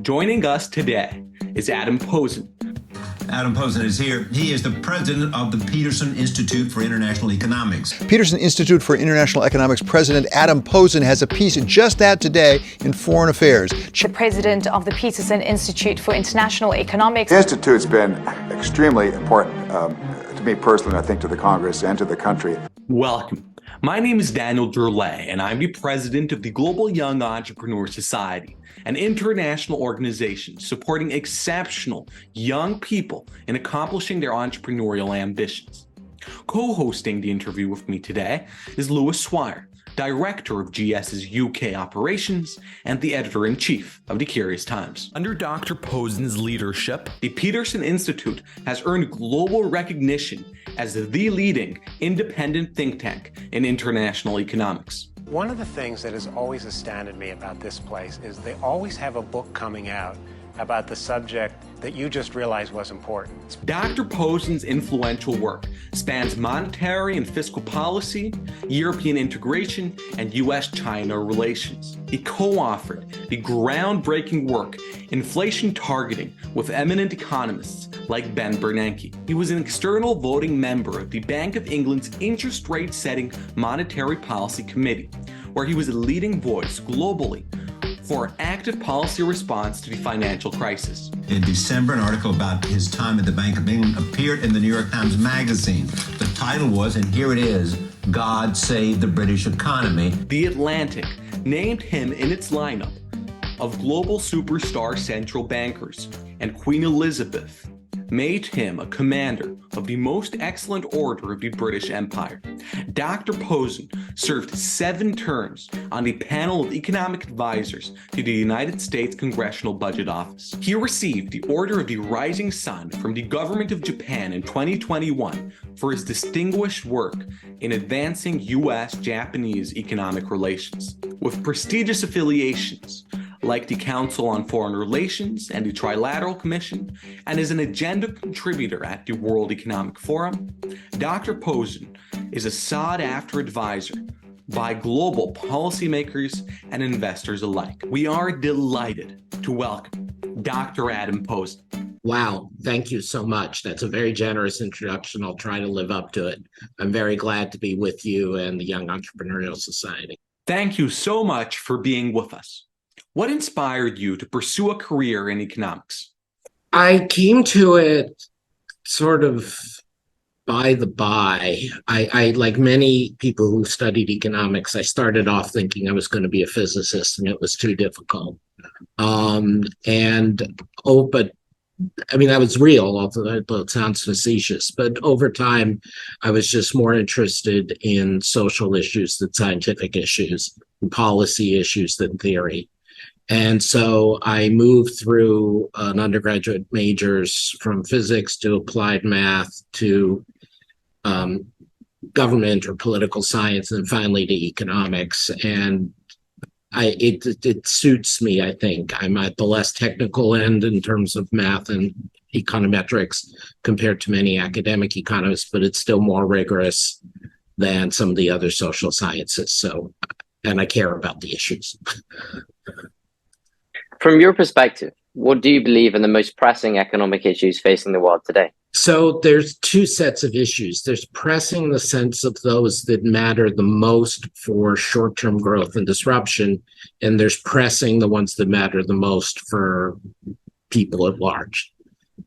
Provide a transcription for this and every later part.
Joining us today is Adam Posen. Adam Posen is here. He is the president of the Peterson Institute for International Economics. Peterson Institute for International Economics President Adam Posen has a piece just out today in Foreign Affairs. The president of the Peterson Institute for International Economics. The Institute's been extremely important to me personally, and I think to the Congress and to the country. Welcome. My name is Daniel Durlay, and I'm the president of the Global Young Entrepreneur Society, an international organization supporting exceptional young people in accomplishing their entrepreneurial ambitions. Co-hosting the interview with me today is Lewis Swire, director of GYES's UK operations and the editor-in-chief of the Curious Times. Under Dr. Posen's leadership, the Peterson Institute has earned global recognition as the leading independent think tank in international economics. One of the things that has always astounded me about this place is they always have a book coming out about the subject that you just realized was important. Dr. Posen's influential work spans monetary and fiscal policy, European integration, and US-China relations. He co-authored the groundbreaking work Inflation Targeting with eminent economists like Ben Bernanke. He was an external voting member of the Bank of England's interest rate setting monetary policy committee, where he was a leading voice globally for active policy response to the financial crisis. In December, an article about his time at the Bank of England appeared in the New York Times Magazine. The title was, and here it is, God Save the British Economy. The Atlantic named him in its lineup of global superstar central bankers, and Queen Elizabeth made him a commander of the most excellent order of the British Empire. Dr. Posen served 7 terms on the panel of economic advisors to the United States Congressional Budget Office. He received the Order of the Rising Sun from the government of Japan in 2021 for his distinguished work in advancing US-Japanese economic relations. With prestigious affiliations like the Council on Foreign Relations and the Trilateral Commission, and is an agenda contributor at the World Economic Forum, Dr. Posen is a sought-after advisor by global policymakers and investors alike. We are delighted to welcome Dr. Adam Posen. Wow, thank you so much. That's a very generous introduction. I'll try to live up to it. I'm very glad to be with you and the Young Entrepreneurial Society. Thank you so much for being with us. What inspired you to pursue a career in economics? I came to it sort of by the by. I like many people who studied economics, I started off thinking I was going to be a physicist, and it was too difficult. But I mean, that was real, although it sounds facetious. But over time, I was just more interested in social issues than scientific issues, and policy issues than theory. And so I moved through an undergraduate majors from physics to applied math to government or political science, and finally to economics. And it suits me, I think. I'm at the less technical end in terms of math and econometrics compared to many academic economists, but it's still more rigorous than some of the other social sciences. So, and I care about the issues. From your perspective, what do you believe are the most pressing economic issues facing the world today? So there's 2 sets of issues. There's pressing in the sense of those that matter the most for short-term growth and disruption, and there's pressing the ones that matter the most for people at large.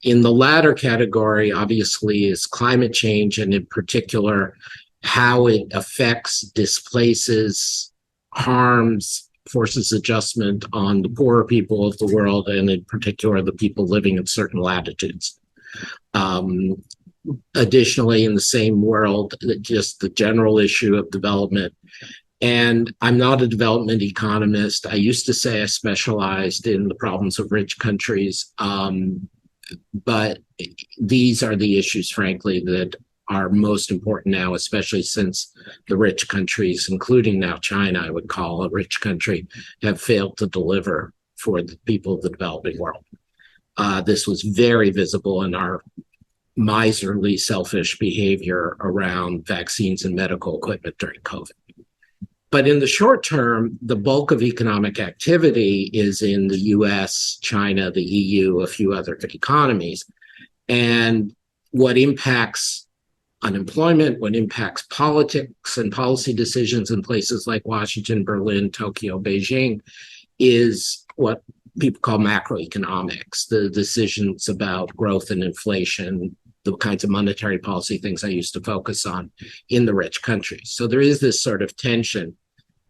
In the latter category, obviously, is climate change, and in particular, how it affects, displaces, harms, forces adjustment on the poorer people of the world, and in particular, the people living in certain latitudes. Additionally, in the same world, just the general issue of development. And I'm not a development economist. I used to say I specialized in the problems of rich countries, but these are the issues, frankly, that are most important now, especially since the rich countries, including now China, I would call a rich country, have failed to deliver for the people of the developing world. This was very visible in our miserly, selfish behavior around vaccines and medical equipment during COVID. But in the short term, the bulk of economic activity is in the US, China, the EU, a few other economies. And what impacts unemployment, what impacts politics and policy decisions in places like Washington, Berlin, Tokyo, Beijing, is what people call macroeconomics, the decisions about growth and inflation, the kinds of monetary policy things I used to focus on in the rich countries. So there is this sort of tension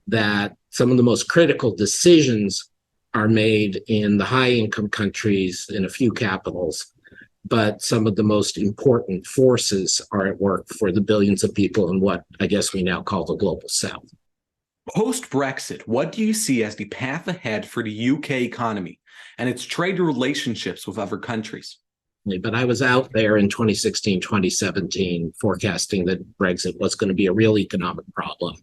that some of the most critical decisions are made in the high income countries in a few capitals, but some of the most important forces are at work for the billions of people in what I guess we now call the global south. Post-Brexit, what do you see as the path ahead for the UK economy and its trade relationships with other countries? But I was out there in 2016, 2017, forecasting that Brexit was going to be a real economic problem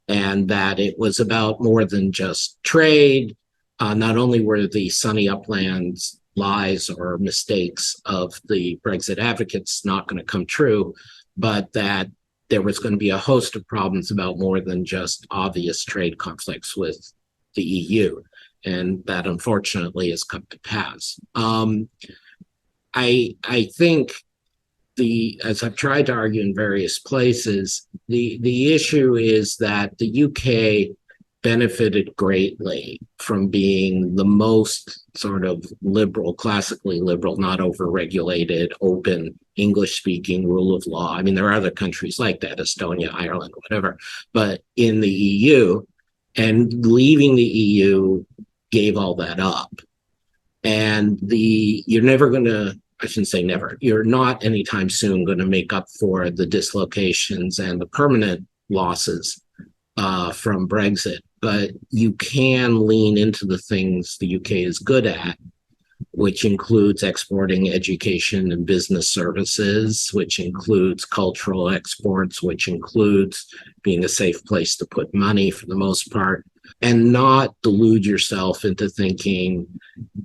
and that it was about more than just trade. Not only were the sunny uplands lies or mistakes of the Brexit advocates not going to come true, but that there was going to be a host of problems about more than just obvious trade conflicts with the EU. And that unfortunately has come to pass. I think as I've tried to argue in various places, the issue is that the UK benefited greatly from being the most sort of liberal, classically liberal, not over-regulated, open, English-speaking rule of law. I mean, there are other countries like that, Estonia, Ireland, whatever, but in the EU, and leaving the EU gave all that up. And you're never going to, I shouldn't say never, you're not anytime soon going to make up for the dislocations and the permanent losses from Brexit. But you can lean into the things the UK is good at, which includes exporting education and business services, which includes cultural exports, which includes being a safe place to put money for the most part, and not delude yourself into thinking,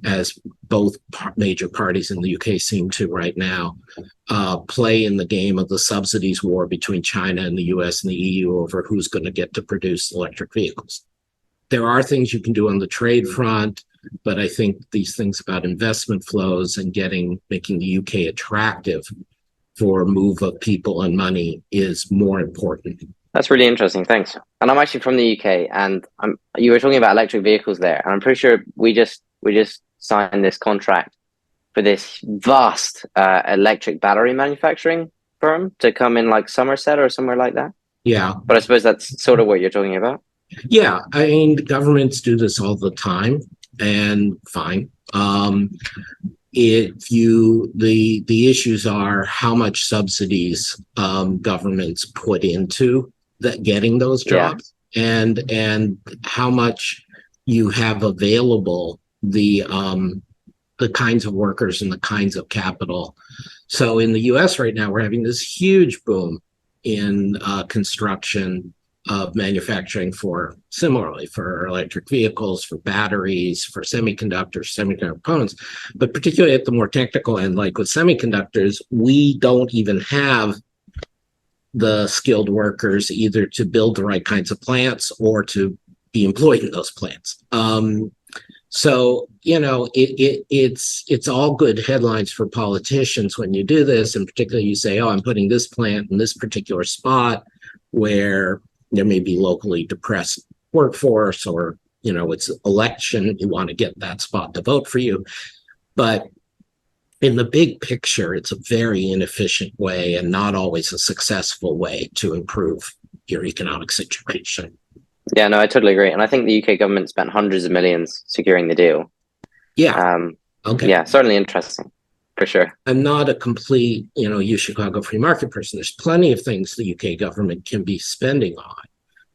as both major parties in the UK seem to right now, play in the game of the subsidies war between China and the US and the EU over who's going to get to produce electric vehicles. There are things you can do on the trade front, but I think these things about investment flows and making the UK attractive for a move of people and money is more important. That's really interesting. Thanks. And I'm actually from the UK, and you were talking about electric vehicles there, and I'm pretty sure we just signed this contract for this vast electric battery manufacturing firm to come in like Somerset or somewhere like that. Yeah. But I suppose that's sort of what you're talking about. Yeah, I mean, governments do this all the time, and fine. The issues are how much subsidies governments put into getting those jobs, and how much you have available, the kinds of workers and the kinds of capital. So in the US right now, we're having this huge boom in construction of manufacturing similarly for electric vehicles, for batteries, for semiconductor components, but particularly at the more technical end, like with semiconductors, we don't even have the skilled workers either to build the right kinds of plants or to be employed in those plants. So, it's all good headlines for politicians when you do this, and particularly you say, oh, I'm putting this plant in this particular spot where there may be locally depressed workforce, or, it's election, you want to get that spot to vote for you. But in the big picture, it's a very inefficient way and not always a successful way to improve your economic situation. Yeah, no, I totally agree. And I think the UK government spent hundreds of millions securing the deal. Yeah. Okay. Yeah, certainly interesting. For sure. I'm not a complete, Chicago free market person. There's plenty of things the UK government can be spending on.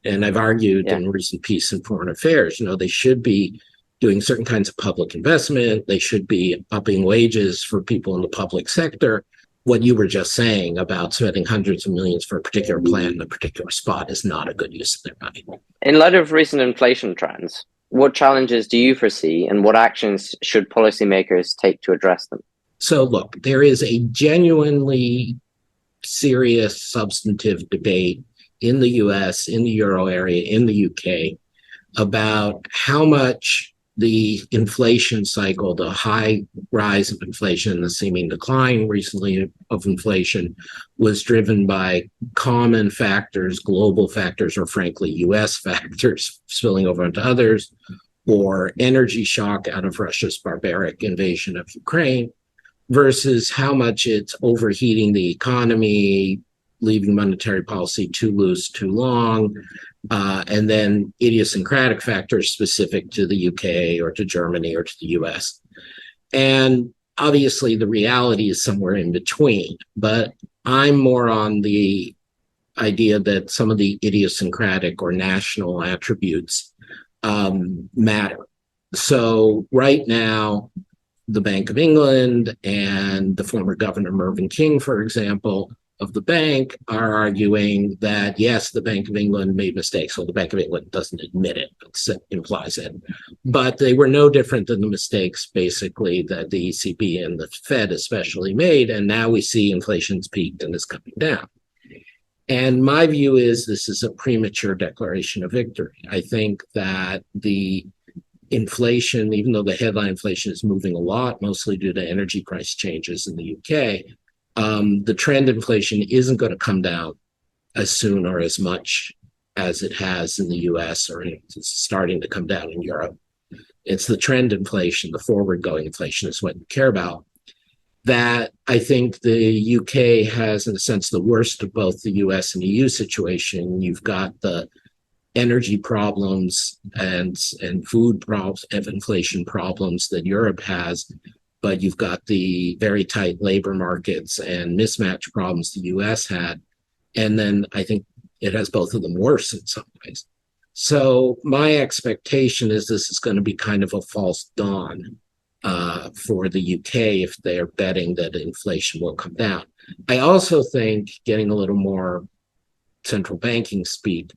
And I've argued in recent Peace and Foreign Affairs, they should be doing certain kinds of public investment. They should be upping wages for people in the public sector. What you were just saying about spending hundreds of millions for a particular plant in a particular spot is not a good use of their money. In light of recent inflation trends, what challenges do you foresee, and what actions should policymakers take to address them? So look, there is a genuinely serious substantive debate in the US, in the Euro area, in the UK, about how much the inflation cycle, the high rise of inflation, the seeming decline recently of inflation, was driven by common factors, global factors, or frankly, US factors spilling over into others, or energy shock out of Russia's barbaric invasion of Ukraine, versus how much it's overheating the economy, leaving monetary policy too loose, too long, and then idiosyncratic factors specific to the UK or to Germany or to the US. And obviously the reality is somewhere in between, but I'm more on the idea that some of the idiosyncratic or national attributes matter. So right now, the Bank of England and the former Governor Mervyn King, for example, of the bank are arguing that, yes, the Bank of England made mistakes. Well, the Bank of England doesn't admit it, but implies it. But they were no different than the mistakes, basically, that the ECB and the Fed especially made. And now we see inflation's peaked and is coming down. And my view is this is a premature declaration of victory. I think that the inflation, even though the headline inflation is moving a lot, mostly due to energy price changes in the UK, the trend inflation isn't going to come down as soon or as much as it has in the US, or it's starting to come down in Europe. It's the trend inflation, the forward-going inflation is what you care about. That I think the UK has, in a sense, the worst of both the US and EU situation. You've got the energy problems and food problems and inflation problems that Europe has, but you've got the very tight labor markets and mismatch problems the US had. And then I think it has both of them worse in some ways. So my expectation is this is going to be kind of a false dawn for the UK if they're betting that inflation will come down. I also think, getting a little more central banking speak,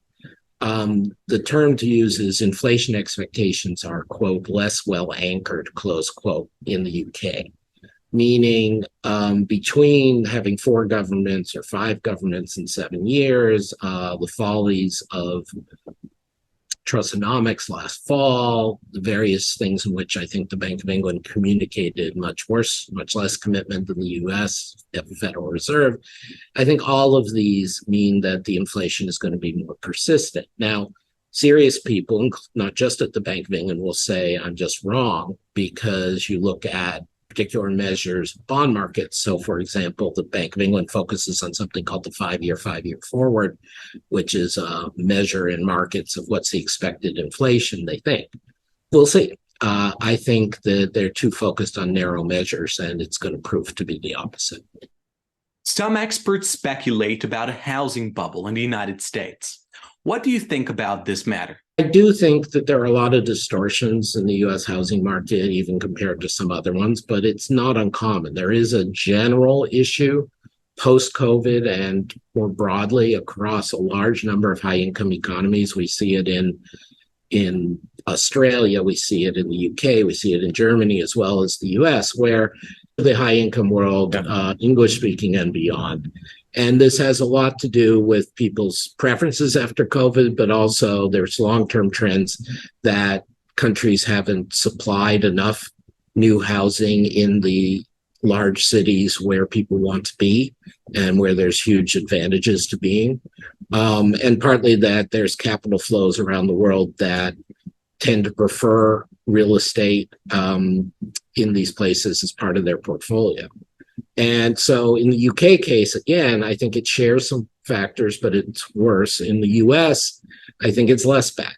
the term to use is inflation expectations are, quote, less well anchored, close quote, in the UK. Meaning between having 4 governments or 5 governments in 7 years, the follies of Trussonomics last fall, the various things in which I think the Bank of England communicated much worse, much less commitment than the US Federal Reserve. I think all of these mean that the inflation is going to be more persistent. Now, serious people, not just at the Bank of England, will say I'm just wrong because you look at particular measures, bond markets. So, for example, the Bank of England focuses on something called the 5-year forward, which is a measure in markets of what's the expected inflation they think. We'll see. I think that they're too focused on narrow measures, and it's going to prove to be the opposite. Some experts speculate about a housing bubble in the United States. What do you think about this matter? I do think that there are a lot of distortions in the U.S. housing market, even compared to some other ones, but it's not uncommon. There is a general issue post-COVID and more broadly across a large number of high-income economies. We see it in Australia, we see it in the UK, we see it in Germany, as well as the US, where the high-income world, English-speaking and beyond. And this has a lot to do with people's preferences after COVID, but also there's long-term trends that countries haven't supplied enough new housing in the large cities where people want to be and where there's huge advantages to being. And partly that there's capital flows around the world that tend to prefer real estate in these places as part of their portfolio. And so in the UK case, again, I think it shares some factors, but it's worse. In the US, I think it's less bad.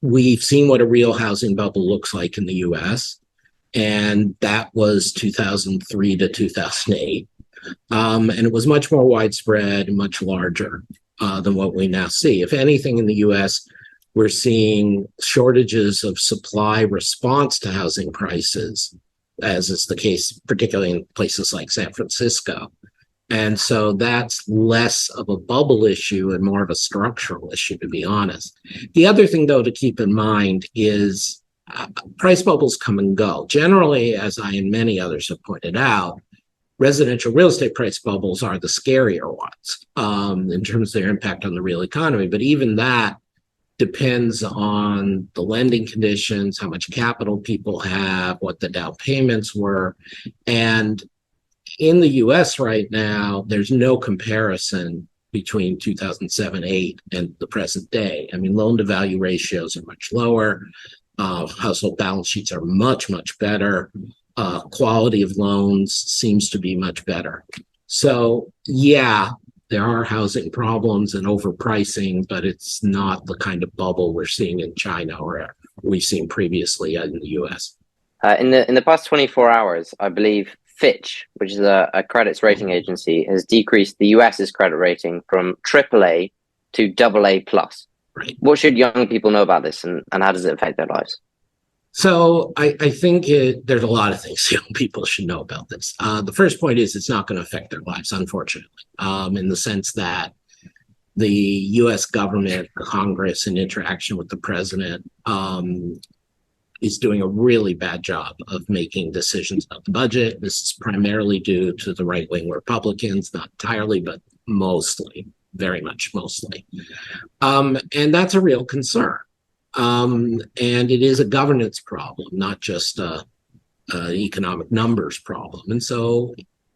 We've seen what a real housing bubble looks like in the US, and that was 2003 to 2008. And it was much more widespread and much larger than what we now see. If anything, in the US, we're seeing shortages of supply response to housing prices, as is the case, particularly in places like San Francisco. And so that's less of a bubble issue and more of a structural issue, to be honest. The other thing, though, to keep in mind is price bubbles come and go. Generally, as I and many others have pointed out, residential real estate price bubbles are the scarier ones in terms of their impact on the real economy. But even that depends on the lending conditions, how much capital people have, what the down payments were. And in the US right now, there's no comparison between 2007-8 and the present day. I mean, loan to value ratios are much lower. Household balance sheets are much, much better. Quality of loans seems to be much better. So, yeah, there are housing problems and overpricing, but it's not the kind of bubble we're seeing in China or we've seen previously in the US. In the past 24 hours, I believe Fitch, which is a credits rating agency, has decreased the US's credit rating from AAA to AA+. Right. What should young people know about this, and how does it affect their lives? So I think there's a lot of things young people should know about this. The first point is it's not going to affect their lives, unfortunately, in the sense that the U.S. government, Congress, in interaction with the president is doing a really bad job of making decisions about the budget. This is primarily due to the right-wing Republicans, not entirely, but mostly, very much mostly. And that's a real concern. And it is a governance problem, not just an economic numbers problem. And so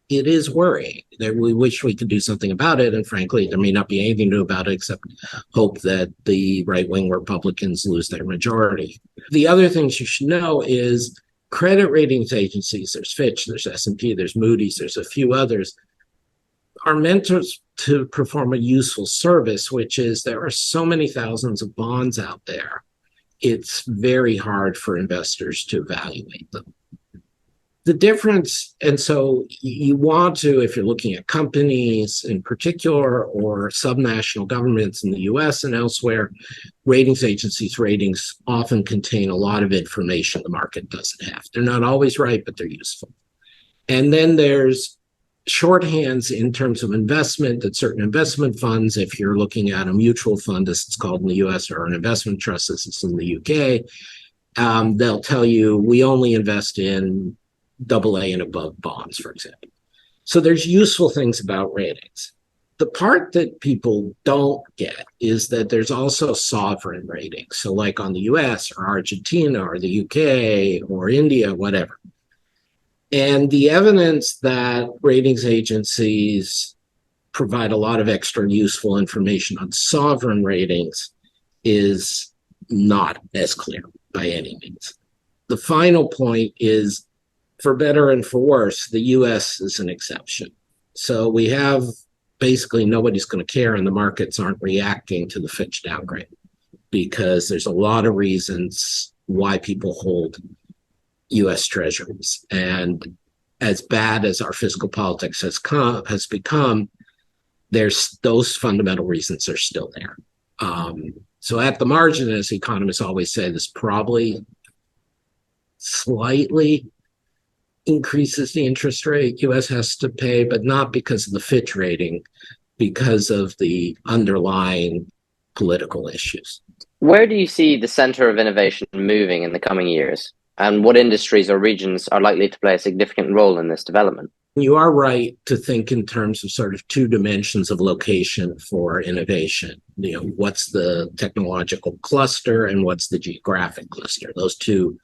it is worrying. We wish we could do something about it. And frankly, there may not be anything to do about it except hope that the right-wing Republicans lose their majority. The other things you should know is credit ratings agencies, there's Fitch, there's S&P, there's Moody's, there's a few others, are meant to perform a useful service, which is there are so many thousands of bonds out there. It's very hard for investors to evaluate them. The difference, and so you want to, if you're looking at companies in particular or subnational governments in the US and elsewhere, ratings agencies' ratings often contain a lot of information the market doesn't have. They're not always right, but they're useful. And then there's shorthands in terms of investment that certain investment funds, if you're looking at a mutual fund, as it's called in the US, or an investment trust, as it's in the UK, they'll tell you, we only invest in AA and above bonds, for example. So there's useful things about ratings. The part that people don't get is that there's also sovereign ratings. So like on the US or Argentina or the UK or India, whatever. And the evidence that ratings agencies provide a lot of extra useful information on sovereign ratings is not as clear by any means. The final point is, for better and for worse, the US is an exception. So we have basically nobody's going to care, and the markets aren't reacting to the Fitch downgrade because there's a lot of reasons why people hold US treasuries. And as bad as our fiscal politics has become, there's those fundamental reasons are still there. So at the margin, as economists always say, this probably slightly increases the interest rate US has to pay, but not because of the Fitch rating, because of the underlying political issues. Where do you see the center of innovation moving in the coming years? And what industries or regions are likely to play a significant role in this development? You are right to think in terms of sort of two dimensions of location for innovation. You know, what's the technological cluster and what's the geographic cluster? Those two,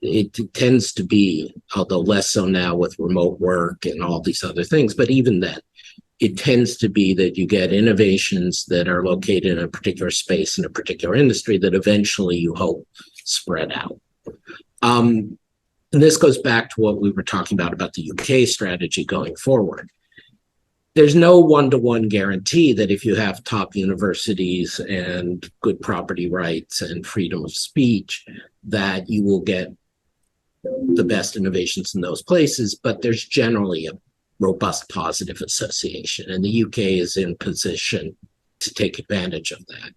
it tends to be, although less so now with remote work and all these other things, but even then, it tends to be that you get innovations that are located in a particular space in a particular industry that eventually you hope spread out. And this goes back to what we were talking about the UK strategy going forward. There's no one-to-one guarantee that if you have top universities and good property rights and freedom of speech, that you will get the best innovations in those places, but there's generally a robust positive association, and the UK is in position to take advantage of that.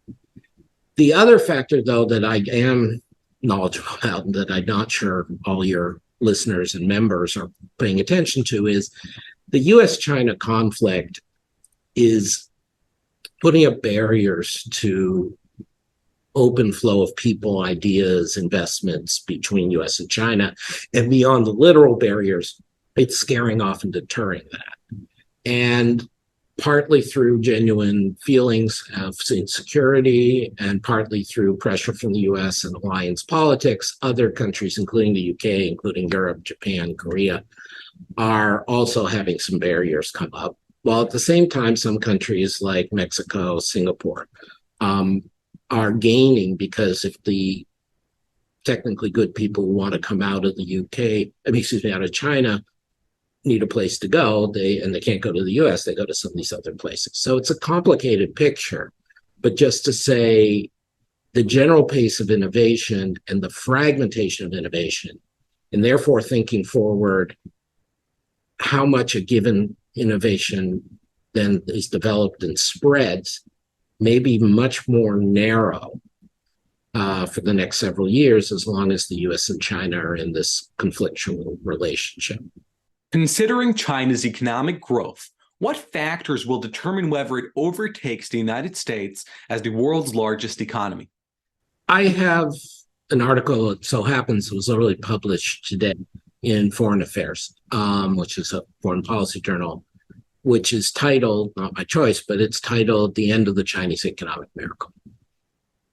The other factor, though, that I am knowledgeable about and that I'm not sure all your listeners and members are paying attention to is the US-China conflict is putting up barriers to open flow of people, ideas, investments between US and China. And beyond the literal barriers, it's scaring off and deterring that. And partly through genuine feelings of insecurity and partly through pressure from the US and alliance politics, other countries, including the UK, including Europe, Japan, Korea, are also having some barriers come up. While at the same time, some countries like Mexico, Singapore, are gaining because if the technically good people who want to come out of the out of China, need a place to go, and they can't go to the US, they go to some of these other places. So it's a complicated picture, but just to say the general pace of innovation and the fragmentation of innovation, and therefore thinking forward how much a given innovation then is developed and spreads may be much more narrow for the next several years, as long as the US and China are in this conflictual relationship. Considering China's economic growth, what factors will determine whether it overtakes the United States as the world's largest economy? I have an article, it so happens it was literally published today in Foreign Affairs, which is a foreign policy journal, which is titled, not my choice, but it's titled The End of the Chinese Economic Miracle.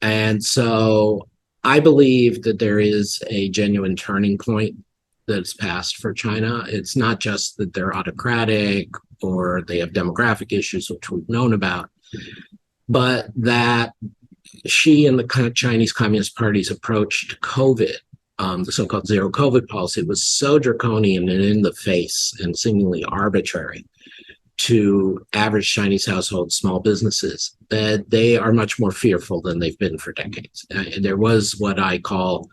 And so I believe that there is a genuine turning point that's passed for China. It's not just that they're autocratic or they have demographic issues, which we've known about, but that Xi and the Chinese Communist Party's approach to COVID, the so-called zero COVID policy, was so draconian and in the face and seemingly arbitrary to average Chinese households, small businesses, that they are much more fearful than they've been for decades. There was what I call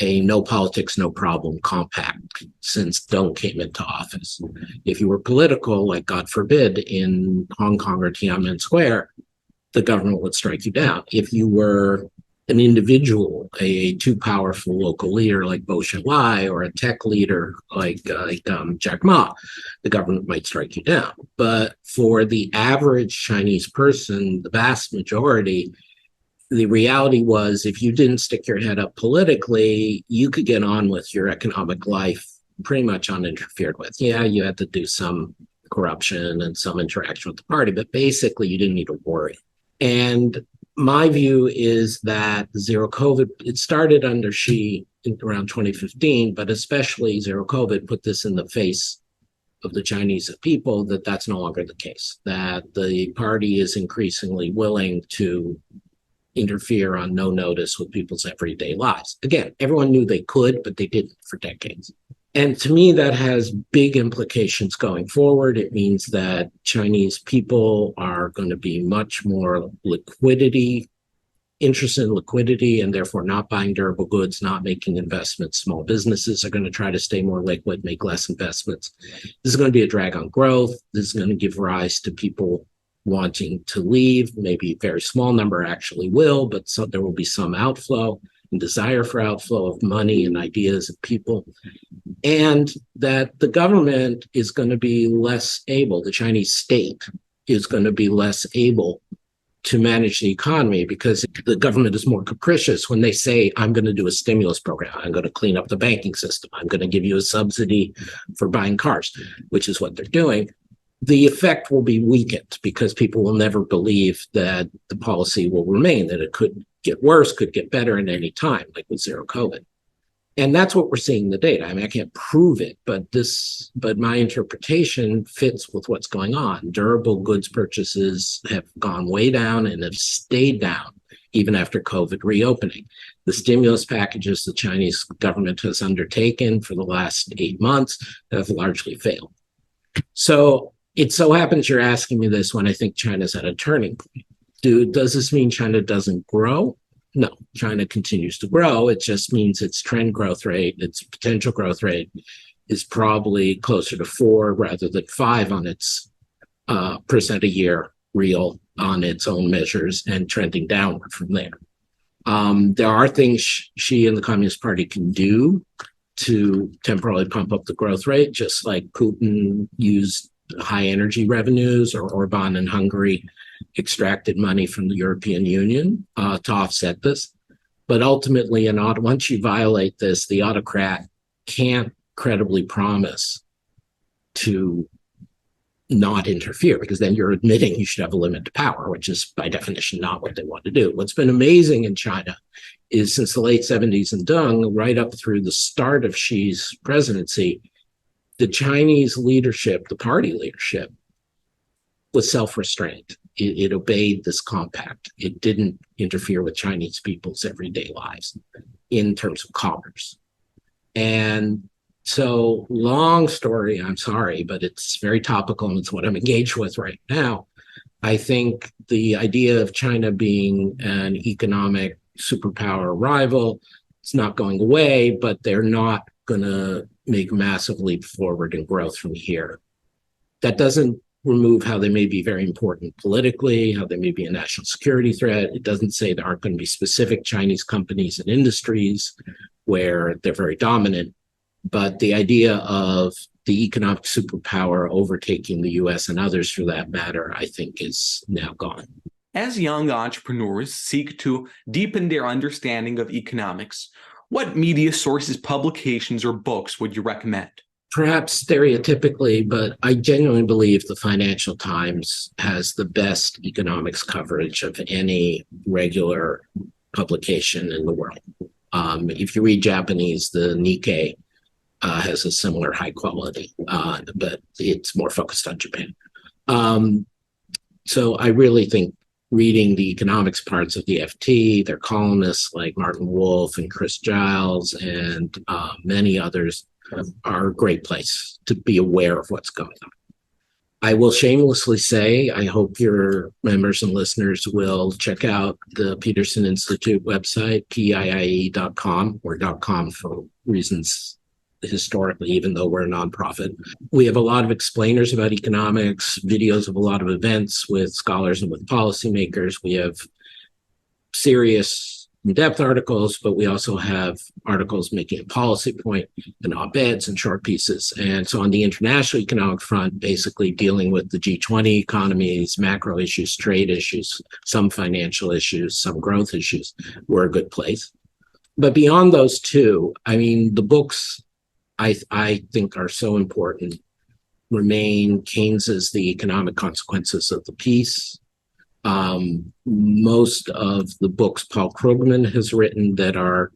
a no politics, no problem compact since Deng came into office. If you were political, like God forbid, in Hong Kong or Tiananmen Square, the government would strike you down. If you were an individual, a too powerful local leader like Bo Xilai or a tech leader like Jack Ma, the government might strike you down. But for the average Chinese person, the vast majority, the reality was if you didn't stick your head up politically, you could get on with your economic life pretty much uninterfered with. Yeah, you had to do some corruption and some interaction with the party, but basically you didn't need to worry. And my view is that zero COVID, it started under Xi around 2015, but especially zero COVID put this in the face of the Chinese people that that's no longer the case, that the party is increasingly willing to interfere on no notice with people's everyday lives. Again, everyone knew they could, but they didn't for decades. And to me, that has big implications going forward. It means that Chinese people are going to be much more interested in liquidity, and therefore not buying durable goods, not making investments. Small businesses are going to try to stay more liquid, make less investments. This is going to be a drag on growth. This is going to give rise to people wanting to leave. Maybe a very small number actually will, but there will be some outflow and desire for outflow of money and ideas and people. And that the government is going to be less able, the Chinese state is going to be less able to manage the economy because the government is more capricious when they say, I'm going to do a stimulus program. I'm going to clean up the banking system. I'm going to give you a subsidy for buying cars, which is what they're doing. The effect will be weakened because people will never believe that the policy will remain, that it could get worse, could get better at any time, like with zero COVID. And that's what we're seeing in the data. I mean, I can't prove it, but my interpretation fits with what's going on. Durable goods purchases have gone way down and have stayed down even after COVID reopening. The stimulus packages the Chinese government has undertaken for the last 8 months have largely failed. So it so happens you're asking me this when I think China's at a turning point. Does this mean China doesn't grow? No, China continues to grow. It just means its trend growth rate, its potential growth rate is probably closer to 4 rather than 5 on its percent a year real on its own measures and trending downward from there. There are things Xi and the Communist Party can do to temporarily pump up the growth rate, just like Putin used high energy revenues or Orban in Hungary extracted money from the European Union to offset this. But ultimately, once you violate this, the autocrat can't credibly promise to not interfere, because then you're admitting you should have a limit to power, which is by definition not what they want to do. What's been amazing in China is since the late 70s and Deng, right up through the start of Xi's presidency, the Chinese leadership, the party leadership, was self-restrained. It obeyed this compact. It didn't interfere with Chinese people's everyday lives in terms of commerce. And so, long story, I'm sorry, but it's very topical and it's what I'm engaged with right now. I think the idea of China being an economic superpower rival, it's not going away, but they're not going to make a massive leap forward in growth from here. That doesn't remove how they may be very important politically, how they may be a national security threat. It doesn't say there aren't going to be specific Chinese companies and industries where they're very dominant. But the idea of the economic superpower overtaking the US and others for that matter, I think is now gone. As young entrepreneurs seek to deepen their understanding of economics, what media sources, publications, or books would you recommend? Perhaps stereotypically, but I genuinely believe the Financial Times has the best economics coverage of any regular publication in the world. If you read Japanese, the Nikkei has a similar high quality, but it's more focused on Japan. So I really think reading the economics parts of the FT, their columnists like Martin Wolf and Chris Giles and many others are a great place to be aware of what's going on. I will shamelessly say, I hope your members and listeners will check out the Peterson Institute website, PIIE.com, or .com for reasons historically, even though we're a nonprofit. We have a lot of explainers about economics, videos of a lot of events with scholars and with policymakers. We have serious in-depth articles, but we also have articles making a policy point and op-eds and short pieces. And so on the international economic front, basically dealing with the G20 economies, macro issues, trade issues, some financial issues, some growth issues, we're a good place. But beyond those two, I mean, the books I think are so important remain Keynes's The Economic Consequences of the Peace. Most of the books Paul Krugman has written that are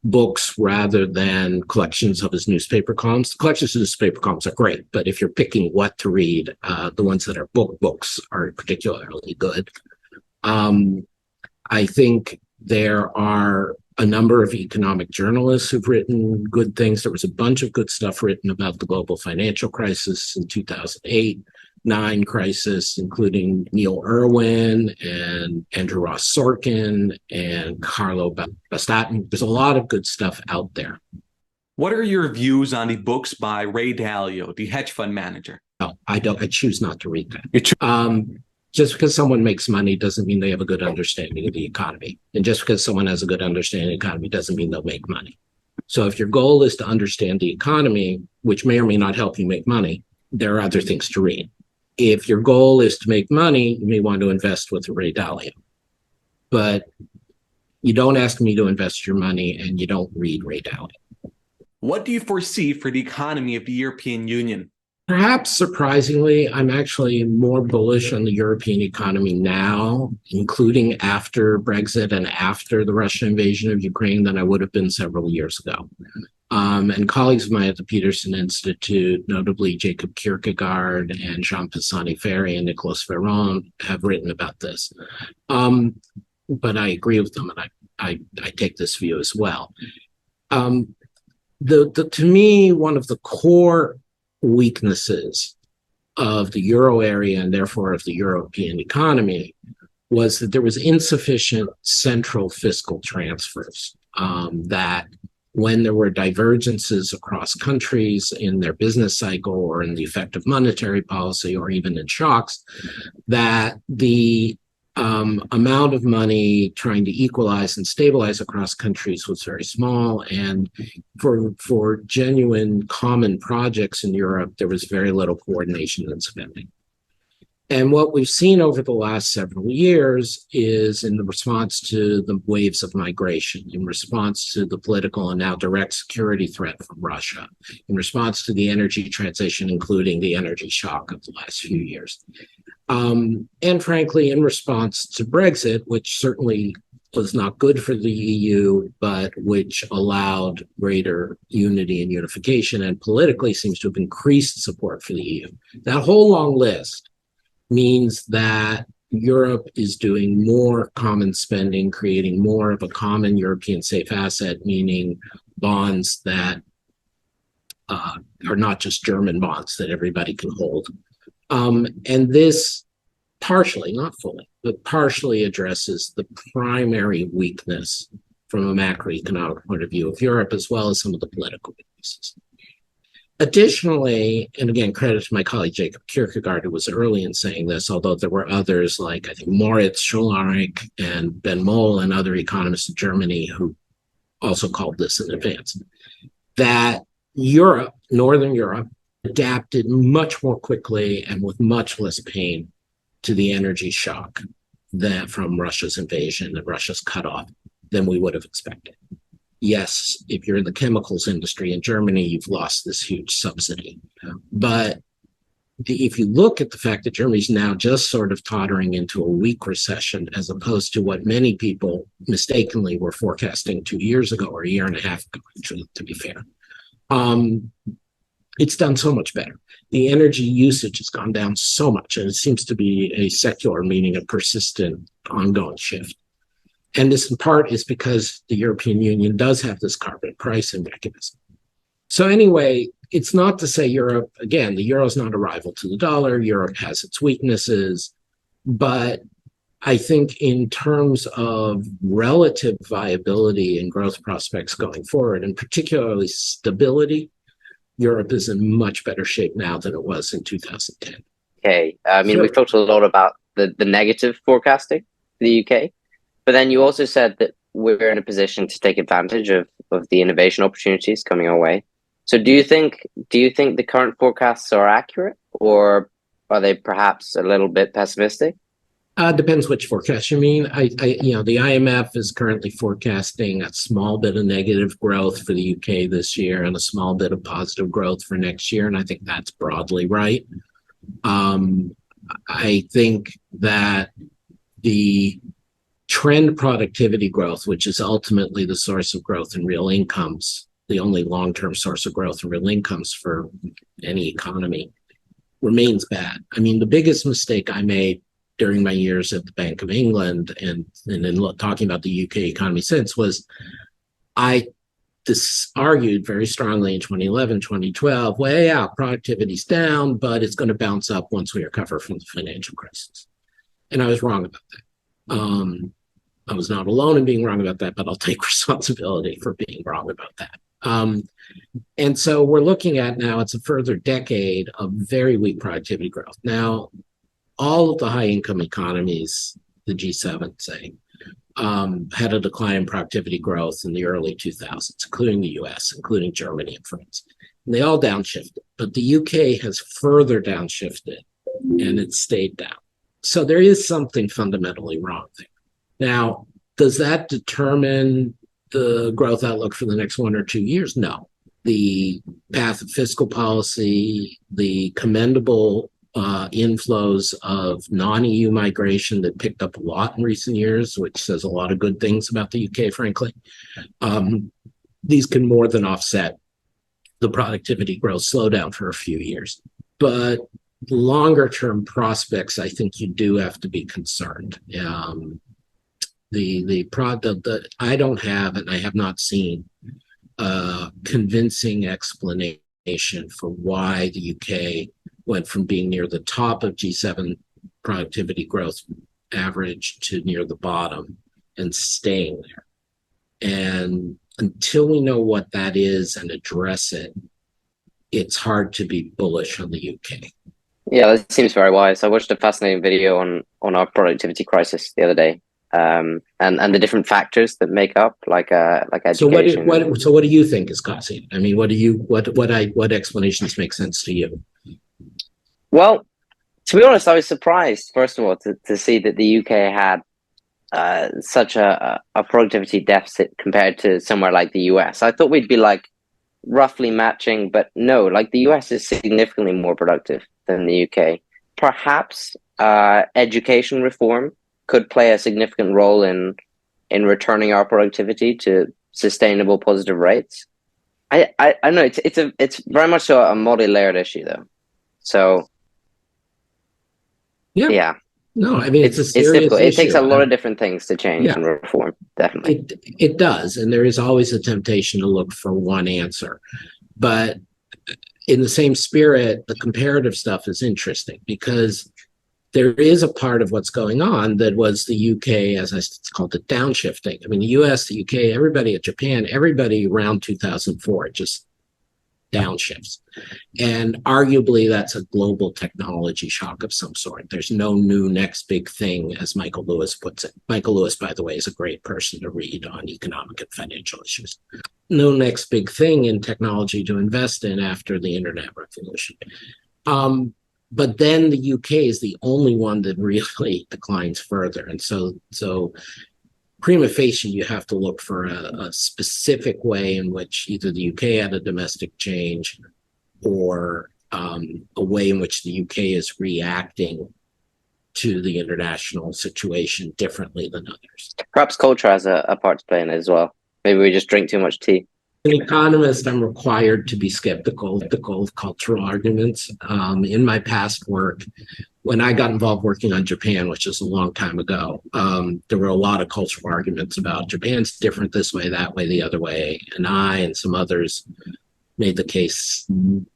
books rather than collections of his newspaper columns. The collections of newspaper columns are great, but if you're picking what to read, the ones that are books are particularly good. I think there are a number of economic journalists who've written good things. There was a bunch of good stuff written about the global financial crisis in 2008-9 crisis, including Neil Irwin and Andrew Ross Sorkin and Carlo Bastatin. There's a lot of good stuff out there. What are your views on the books by Ray Dalio, the hedge fund manager? No, I don't. I choose not to read that. Just because someone makes money doesn't mean they have a good understanding of the economy. And just because someone has a good understanding of the economy doesn't mean they'll make money. So if your goal is to understand the economy, which may or may not help you make money, there are other things to read. If your goal is to make money, you may want to invest with Ray Dalio. But you don't ask me to invest your money and you don't read Ray Dalio. What do you foresee for the economy of the European Union? Perhaps surprisingly, I'm actually more bullish on the European economy now, including after Brexit and after the Russian invasion of Ukraine, than I would have been several years ago. And colleagues of mine at the Peterson Institute, notably Jacob Kierkegaard and Jean Pisani-Ferry and Nicolas Ferron, have written about this. But I agree with them, and I take this view as well. To me, one of the core weaknesses of the euro area and therefore of the European economy was that there was insufficient central fiscal transfers, that when there were divergences across countries in their business cycle or in the effect of monetary policy or even in shocks, that the amount of money trying to equalize and stabilize across countries was very small. And for genuine common projects in Europe, there was very little coordination and spending. And what we've seen over the last several years is in the response to the waves of migration, in response to the political and now direct security threat from Russia, in response to the energy transition, including the energy shock of the last few years. And frankly, in response to Brexit, which certainly was not good for the EU, but which allowed greater unity and unification and politically seems to have increased support for the EU. That whole long list means that Europe is doing more common spending, creating more of a common European safe asset, meaning bonds that are not just German bonds that everybody can hold. And this partially, not fully, but partially addresses the primary weakness from a macroeconomic point of view of Europe, as well as some of the political weaknesses. Additionally, and again, credit to my colleague Jacob Kierkegaard, who was early in saying this, although there were others like I think Moritz Scholarich and Ben Moll and other economists in Germany who also called this in advance, that Europe, Northern Europe, adapted much more quickly and with much less pain to the energy shock that from Russia's invasion and Russia's cutoff than we would have expected. Yes, if you're in the chemicals industry in Germany, you've lost this huge subsidy. But if you look at the fact that Germany's now just sort of tottering into a weak recession, as opposed to what many people mistakenly were forecasting 2 years ago or a year and a half ago, actually, to be fair, it's done so much better. The energy usage has gone down so much, and it seems to be a secular, meaning a persistent, ongoing shift. And this in part is because the European Union does have this carbon pricing mechanism. So anyway, it's not to say Europe, again, the euro is not a rival to the dollar. Europe has its weaknesses, but I think in terms of relative viability and growth prospects going forward, and particularly stability, Europe is in much better shape now than it was in 2010. Okay. I mean, we've talked a lot about the negative forecasting for the UK, but then you also said that we're in a position to take advantage of the innovation opportunities coming our way. So do you think the current forecasts are accurate, or are they perhaps a little bit pessimistic? Depends which forecast you mean. The IMF is currently forecasting a small bit of negative growth for the UK this year and a small bit of positive growth for next year, and I think that's broadly right. I think that the trend productivity growth, which is ultimately the source of growth in real incomes, the only long-term source of growth in real incomes for any economy, remains bad. I mean, the biggest mistake I made during my years at the Bank of England and in talking about the UK economy since was I argued very strongly in 2011, 2012, well, yeah, productivity's down, but it's going to bounce up once we recover from the financial crisis. And I was wrong about that. I was not alone in being wrong about that, but I'll take responsibility for being wrong about that. And so we're looking at now, it's a further decade of very weak productivity growth. Now, all of the high-income economies, the G7, say, had a decline in productivity growth in the early 2000s, including the US, including Germany and France. And they all downshifted, but the UK has further downshifted, and it's stayed down. So there is something fundamentally wrong there. Now, does that determine the growth outlook for the next 1 or 2 years? No. The path of fiscal policy, the commendable inflows of non-EU migration that picked up a lot in recent years, which says a lot of good things about the UK, frankly. These can more than offset the productivity growth slowdown for a few years. But longer term prospects, I think you do have to be concerned. The product that I don't have, and I have not seen a convincing explanation for why the UK went from being near the top of G7 productivity growth average to near the bottom and staying there. And until we know what that is and address it, it's hard to be bullish on the UK. Yeah, that seems very wise. I watched a fascinating video on our productivity crisis the other day, and the different factors that make up, like education. So what do you think is causing it? I mean, what explanations make sense to you? Well, To be honest, I was surprised, first of all, to see that the UK had such a productivity deficit compared to somewhere like the US. I thought we'd be like roughly matching, but no, like the US is significantly more productive than the UK. Perhaps education reform could play a significant role in returning our productivity to sustainable positive rates. I know it's very much so a multi-layered issue though. So yeah. No, I mean, it's a serious difficult. It takes a issue. lot of different things to change and reform, definitely. It does, and there is always a temptation to look for one answer. But in the same spirit, the comparative stuff is interesting because there is a part of what's going on that was the UK, as I called it, downshifting. I mean, the US, the UK, everybody at Japan, everybody around 2004 just downshifts. And arguably that's a global technology shock of some sort. There's no new next big thing, as Michael Lewis puts it. Michael Lewis, by the way, is a great person to read on economic and financial issues. No next big thing in technology to invest in after the internet revolution. But then the UK is the only one that really declines further. And so prima facie, you have to look for a specific way in which either the UK had a domestic change or a way in which the UK is reacting to the international situation differently than others. Perhaps culture has a part to play in it as well. Maybe we just drink too much tea. As an economist, I'm required to be skeptical of cultural arguments. In my past work, when I got involved working on Japan, which is a long time ago, there were a lot of cultural arguments about Japan's different this way, that way, the other way. And I and some others made the case,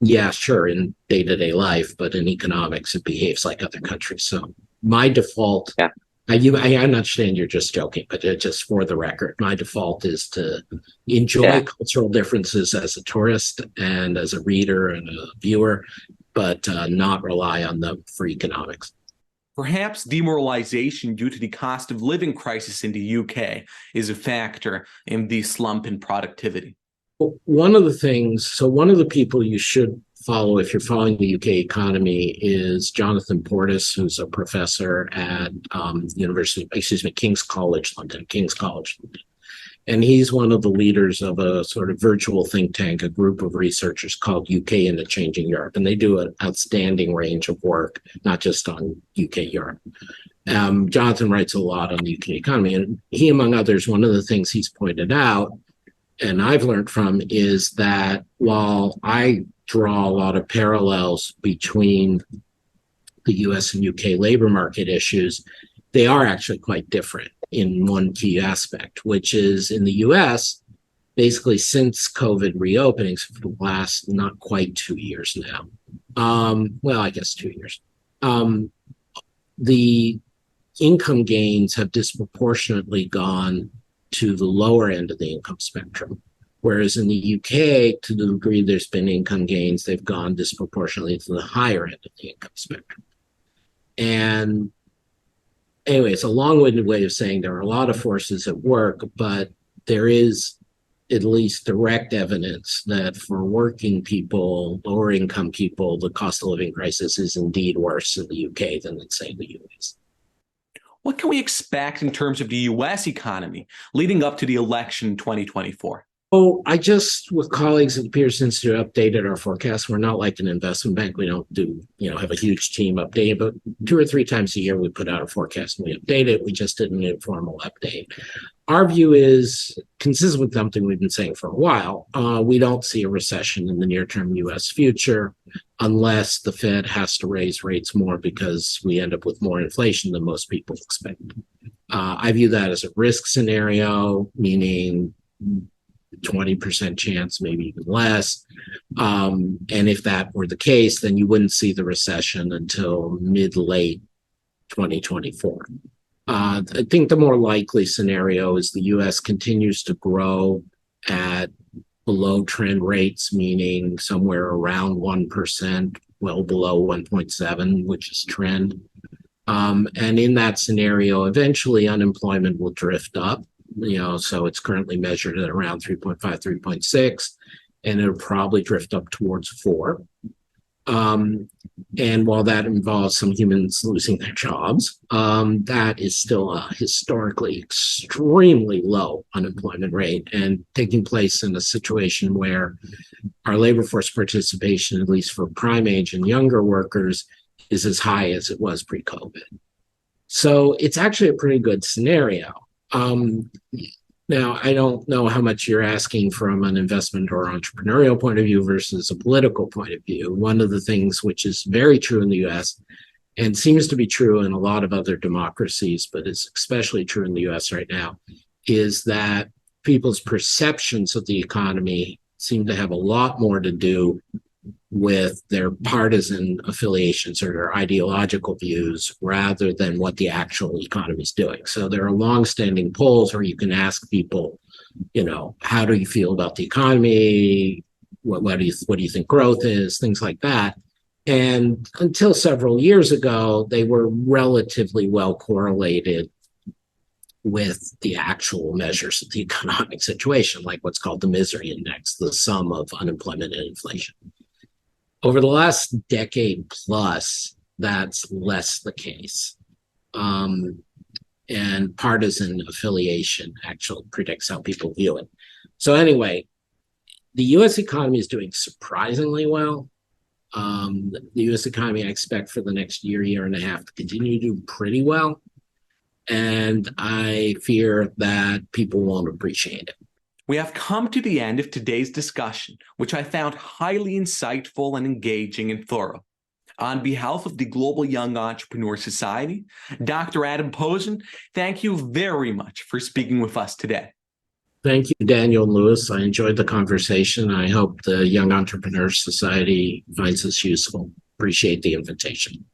yeah, sure, in day-to-day life, but in economics, it behaves like other countries. So my default, I understand you're just joking, but just for the record, my default is to enjoy cultural differences as a tourist and as a reader and a viewer, but not rely on them for economics. Perhaps demoralization due to the cost of living crisis in the UK is a factor in the slump in productivity. One of the people you should follow if you're following the UK economy is Jonathan Portis, who's a professor at King's College London. And he's one of the leaders of a sort of virtual think tank, a group of researchers called UK in a Changing Europe. And they do an outstanding range of work, not just on UK Europe. Jonathan writes a lot on the UK economy. And he, among others, one of the things he's pointed out, and I've learned from, is that while I draw a lot of parallels between the US and UK labor market issues, they are actually quite different in one key aspect, which is in the US, basically since COVID reopenings for the last not quite 2 years now. Well, I guess 2 years. The income gains have disproportionately gone to the lower end of the income spectrum. Whereas in the UK, to the degree there's been income gains, they've gone disproportionately to the higher end of the income spectrum. And anyway, it's a long-winded way of saying there are a lot of forces at work, but there is at least direct evidence that for working people, lower income people, the cost of living crisis is indeed worse in the UK than in, say, the US. What can we expect in terms of the US economy leading up to the election in 2024? Oh, I just, with colleagues at the Peterson Institute, updated our forecast. We're not like an investment bank. We don't have a huge team update, but 2 or 3 times a year we put out a forecast and we update it. We just did an informal update. Our view is consistent with something we've been saying for a while. We don't see a recession in the near-term U.S. future unless the Fed has to raise rates more because we end up with more inflation than most people expect. I view that as a risk scenario, meaning 20% chance, maybe even less. And if that were the case, then you wouldn't see the recession until mid-late 2024. I think the more likely scenario is the U.S. continues to grow at below trend rates, meaning somewhere around 1%, well below 1.7, which is trend. And in that scenario, eventually unemployment will drift up. So it's currently measured at around 3.5, 3.6, and it'll probably drift up towards 4. And while that involves some humans losing their jobs, that is still a historically extremely low unemployment rate and taking place in a situation where our labor force participation, at least for prime age and younger workers, is as high as it was pre-COVID. So it's actually a pretty good scenario. Now, I don't know how much you're asking from an investment or entrepreneurial point of view versus a political point of view. One of the things which is very true in the US and seems to be true in a lot of other democracies, but is especially true in the US right now, is that people's perceptions of the economy seem to have a lot more to do with their partisan affiliations or their ideological views rather than what the actual economy is doing. So there are longstanding polls where you can ask people, you know, how do you feel about the economy? What do you think growth is? Things like that. And until several years ago, they were relatively well correlated with the actual measures of the economic situation, like what's called the misery index, the sum of unemployment and inflation. Over the last decade plus, that's less the case. And partisan affiliation actually predicts how people view it. So anyway, the US economy is doing surprisingly well. The US economy, I expect for the next year and a half to continue to do pretty well. And I fear that people won't appreciate it. We have come to the end of today's discussion, which I found highly insightful and engaging and thorough. On behalf of the Global Young Entrepreneur Society, Dr. Adam Posen, thank you very much for speaking with us today. Thank you, Daniel and Lewis. I enjoyed the conversation. I hope the Young Entrepreneur Society finds this useful. Appreciate the invitation.